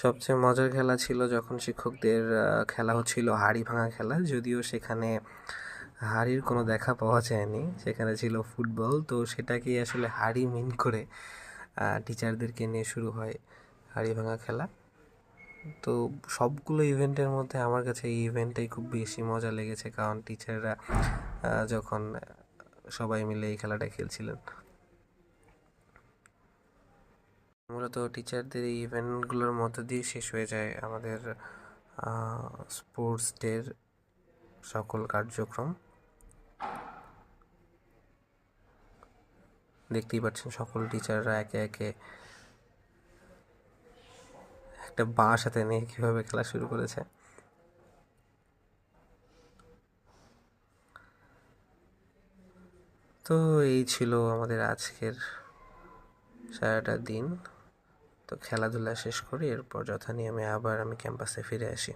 সবচেয়ে মজার খেলা ছিল যখন শিক্ষকদের খেলা হচ্ছিল হাঁড়ি ভাঙা খেলা, যদিও সেখানে হাঁড়ির কোনো দেখা পাওয়া যায়নি, সেখানে ছিল ফুটবল। তো সেটাকেই আসলে হাঁড়ি মিন করে টিচারদেরকে নিয়ে শুরু হয় হাঁড়ি ভাঙা খেলা। তো সবগুলো ইভেন্টের মধ্যে আমার কাছে এই ইভেন্টটাই খুব বেশি মজা লেগেছে, কারণ টিচাররা যখন সবাই মিলে এই খেলাটা খেলছিলেন। মূলত টিচারদের এই ইভেন্টগুলোর মধ্য দিয়ে শেষ হয়ে যায় আমাদের স্পোর্টস ডের সকল কার্যক্রম। দেখতেই পাচ্ছেন সকল টিচাররা একে একে একটা বাঁশ হাতে নিয়ে কীভাবে খেলা শুরু করেছে। তো এই ছিল আমাদের আজকের সারাটা দিন। তো খেলাধুলা শেষ করি, এরপর যথানিয়মে আবার আমি ক্যাম্পাসে ফিরে আসি।